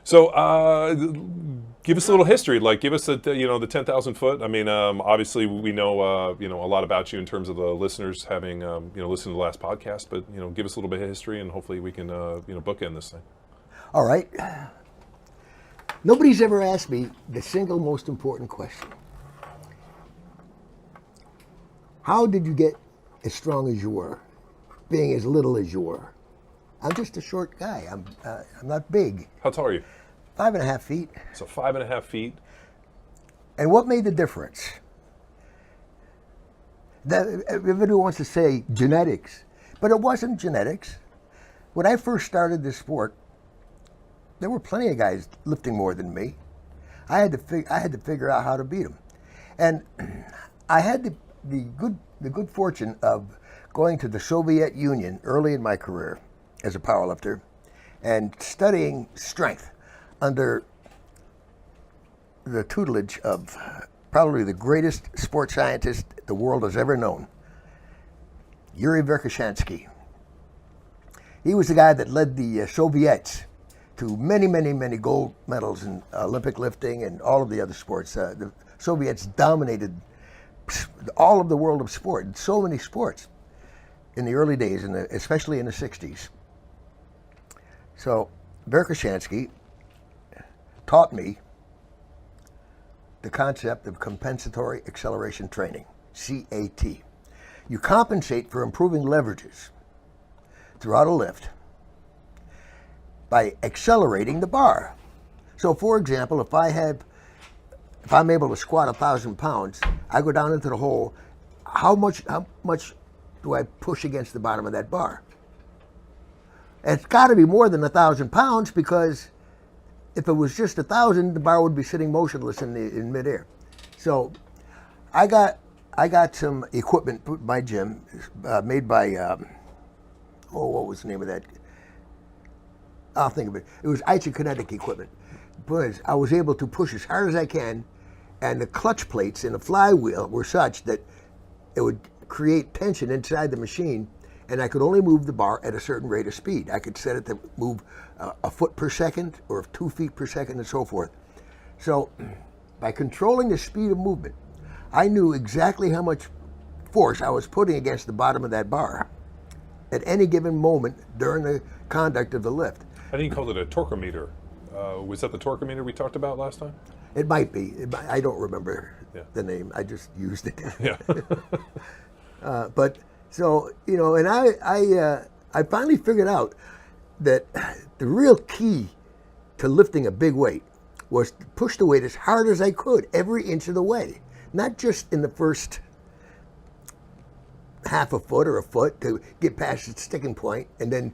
So, give us a little history. Like, give us the 10,000 foot. I mean, obviously we know a lot about you in terms of the listeners having listened to the last podcast. But give us a little bit of history, and hopefully we can bookend this thing. All right. Nobody's ever asked me the single most important question. How did you get as strong as you were, being as little as you were? I'm just a short guy. I'm not big. How tall are you? 5.5 feet. So 5.5 feet. And what made the difference? Everybody wants to say genetics, but it wasn't genetics. When I first started this sport, there were plenty of guys lifting more than me. I had to figure out how to beat them, and I had the good fortune of going to the Soviet Union early in my career as a powerlifter, and studying strength under the tutelage of probably the greatest sports scientist the world has ever known, Yuri Verkhoshansky. He was the guy that led the Soviets to many, many, many gold medals in Olympic lifting and all of the other sports. The Soviets dominated all of the world of sport, so many sports in the early days, especially in the 60s. So Verkhoshansky taught me the concept of compensatory acceleration training, CAT. You compensate for improving leverages throughout a lift by accelerating the bar. So for example, if I'm able to squat 1,000 pounds, I go down into the hole, how much do I push against the bottom of that bar? And it's got to be more than 1,000 pounds, because if it was just 1,000, the bar would be sitting motionless in midair. So I got some equipment put in my gym, made by what was the name of that? I'll think of it. It was isokinetic equipment. But I was able to push as hard as I can, and the clutch plates in the flywheel were such that it would create tension inside the machine, and I could only move the bar at a certain rate of speed. I could set it to move a foot per second or 2 feet per second and so forth. So by controlling the speed of movement, I knew exactly how much force I was putting against the bottom of that bar at any given moment during the conduct of the lift. I think you called it a torquemeter. Was that the torquemeter we talked about last time? It might be. I don't remember the name. I just used it. Yeah. But so, and I finally figured out that the real key to lifting a big weight was to push the weight as hard as I could every inch of the way, not just in the first half a foot or a foot to get past its sticking point and then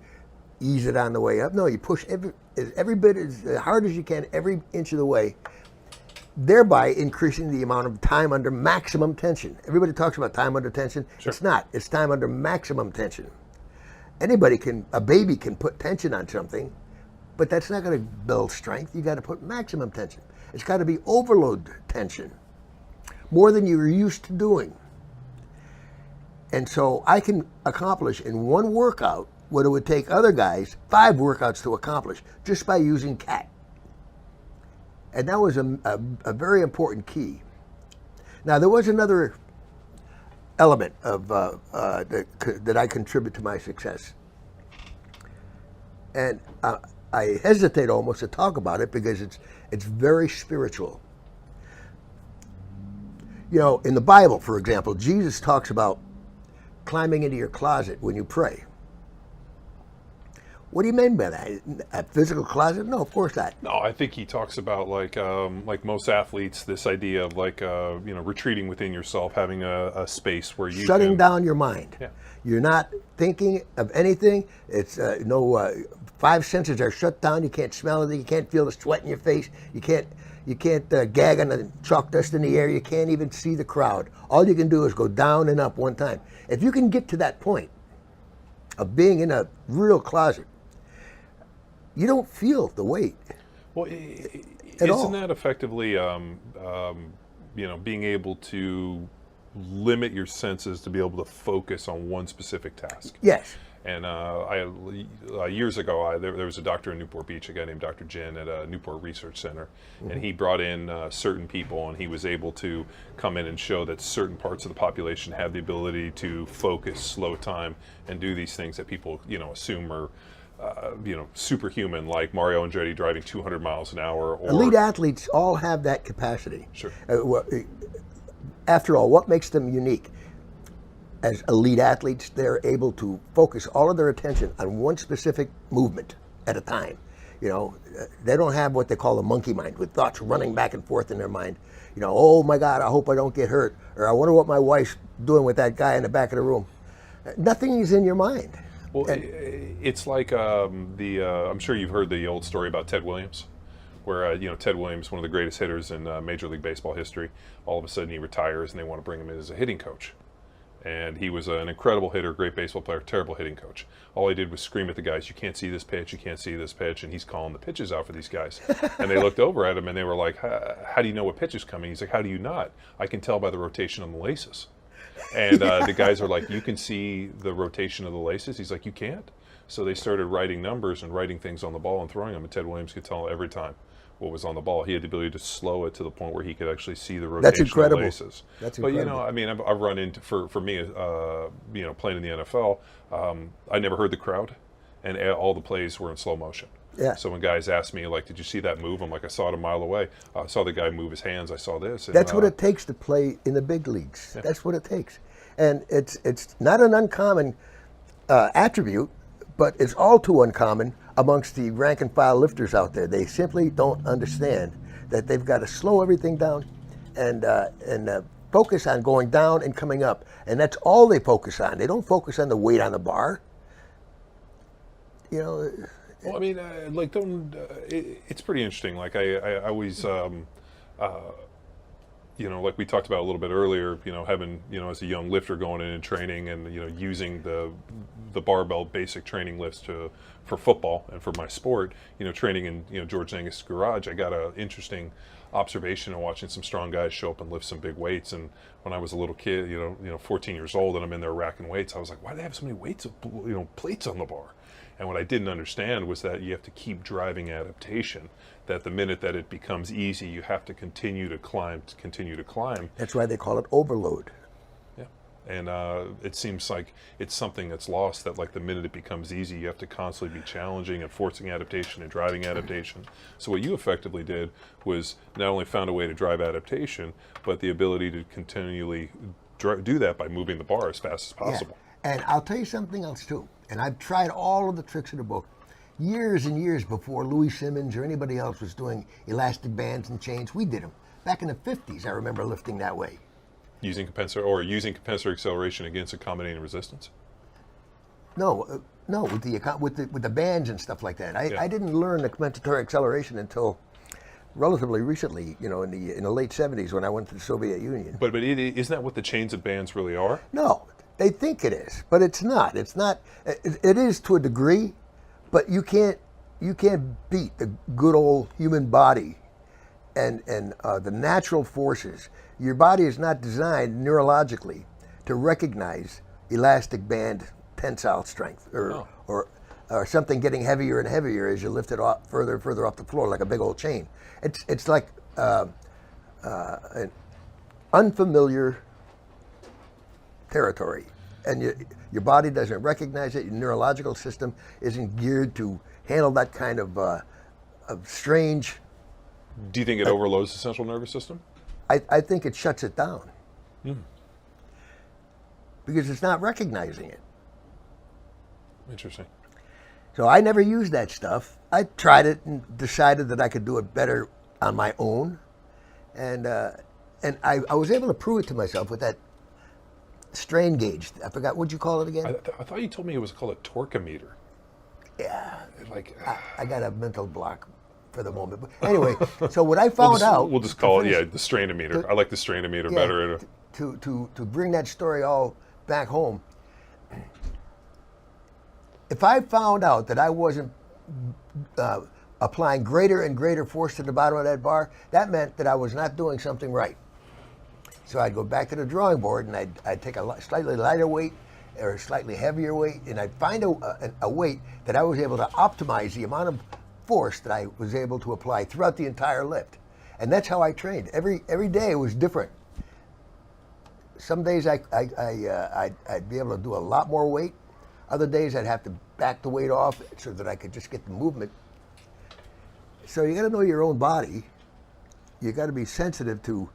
ease it on the way up. No, you push every bit as hard as you can every inch of the way, thereby increasing the amount of time under maximum tension. Everybody talks about time under tension. Sure. It's not. It's time under maximum tension. A baby can put tension on something, but that's not going to build strength. You got to put maximum tension. It's got to be overload tension, more than you're used to doing. And so I can accomplish in one workout what it would take other guys 5 workouts to accomplish just by using CAT. And that was a very important key. Now, there was another element of that I contribute to my success. And I hesitate almost to talk about it because it's very spiritual. In the Bible, for example, Jesus talks about climbing into your closet when you pray. What do you mean by that? A physical closet? No, of course not. No, I think he talks about like most athletes, this idea of retreating within yourself, having a space where you shutting down your mind. Yeah. You're not thinking of anything. It's 5 senses are shut down. You can't smell anything. You can't feel the sweat in your face. You can't gag on the chalk dust in the air. You can't even see the crowd. All you can do is go down and up one time. If you can get to that point of being in a real closet, you don't feel the weight. Well, isn't that effectively, being able to limit your senses to be able to focus on one specific task? Yes. And years ago, there was a doctor in Newport Beach, a guy named Dr. Jin at a Newport Research Center, and he brought in certain people, and he was able to come in and show that certain parts of the population have the ability to focus, slow time, and do these things that people, assume are, superhuman, like Mario Andretti driving 200 miles an hour. Or elite athletes all have that capacity. Sure. After all, what makes them unique? As elite athletes, they're able to focus all of their attention on one specific movement at a time. They don't have what they call a monkey mind, with thoughts running back and forth in their mind. Oh my God, I hope I don't get hurt, or I wonder what my wife's doing with that guy in the back of the room. Nothing is in your mind. Well, it's like I'm sure you've heard the old story about Ted Williams, where Ted Williams, one of the greatest hitters in Major League Baseball history, all of a sudden he retires and they want to bring him in as a hitting coach. And he was an incredible hitter, great baseball player, terrible hitting coach. All he did was scream at the guys, "You can't see this pitch, you can't see this pitch," and he's calling the pitches out for these guys. And they looked over at him and they were like, "How do you know what pitch is coming?" He's like, "How do you not? I can tell by the rotation on the laces." And the guys are like, "You can see the rotation of the laces?" He's like, "You can't." So they started writing numbers and writing things on the ball and throwing them, and Ted Williams could tell every time what was on the ball. He had the ability to slow it to the point where he could actually see the rotation. That's incredible. Of the laces. That's but incredible. I've run into for me, playing in the NFL, I never heard the crowd, and all the plays were in slow motion. Yeah. So when guys ask me, like, "Did you see that move?" I'm like, "I saw it a mile away. I saw the guy move his hands. I saw this." And, that's what it takes to play in the big leagues. Yeah. That's what it takes, and it's not an uncommon attribute, but it's all too uncommon amongst the rank and file lifters out there. They simply don't understand that they've got to slow everything down and focus on going down and coming up. And that's all they focus on. They don't focus on the weight on the bar. Well, I mean, it's pretty interesting. Like I always, like we talked about a little bit earlier, having, as a young lifter going in and training and, using the barbell basic training lifts for football and for my sport, training in, George Angus' garage, I got an interesting observation of watching some strong guys show up and lift some big weights. And when I was a little kid, 14 years old, and I'm in there racking weights, I was like, why do they have so many weights, plates on the bar? And what I didn't understand was that you have to keep driving adaptation, that the minute that it becomes easy, you have to continue to climb. That's why they call it overload. Yeah. And it seems like it's something that's lost, that like the minute it becomes easy, you have to constantly be challenging and forcing adaptation and driving adaptation. So what you effectively did was not only found a way to drive adaptation, but the ability to continually do that by moving the bar as fast as possible. Yeah. And I'll tell you something else too. And I've tried all of the tricks in the book. Years and years before Louis Simmons or anybody else was doing elastic bands and chains, we did them. Back in the 50s, I remember lifting that way. Using compensatory acceleration against accommodating resistance? No, with the bands and stuff like that. I didn't learn the compensatory acceleration until relatively recently, in the late 70s when I went to the Soviet Union. But isn't that what the chains and bands really are? No, they think it is, but it's not. It's not. It is to a degree, but you can't beat the good old human body and the natural forces. Your body is not designed neurologically to recognize elastic band tensile strength or something getting heavier and heavier as you lift it off further and further off the floor like a big old chain. It's like an unfamiliar territory, and your body doesn't recognize it. Your neurological system isn't geared to handle that kind of strange. Do you think it overloads the central nervous system? I think it shuts it down because it's not recognizing it. Interesting. So I never used that stuff. I tried it and decided that I could do it better on my own, and I was able to prove it to myself with that strain gauge. I forgot, what'd you call it again? I thought you told me it was called a torquemeter. Yeah. Like I got a mental block for the moment. But anyway, so what I found out... We'll just call it, the strainometer. I like the strainometer better. To bring that story all back home, if I found out that I wasn't applying greater and greater force to the bottom of that bar, that meant that I was not doing something right. So I'd go back to the drawing board and I'd take a slightly lighter weight or a slightly heavier weight, and I'd find a weight that I was able to optimize the amount of force that I was able to apply throughout the entire lift. And that's how I trained. Every day was different. Some days I'd be able to do a lot more weight. Other days I'd have to back the weight off so that I could just get the movement. So you got to know your own body. You got to be sensitive to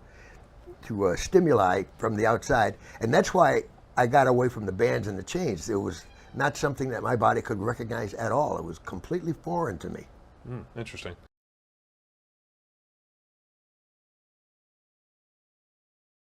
stimuli from the outside, and that's why I got away from the bands and the chains. It was not something that my body could recognize at all. It was completely foreign to me. Interesting.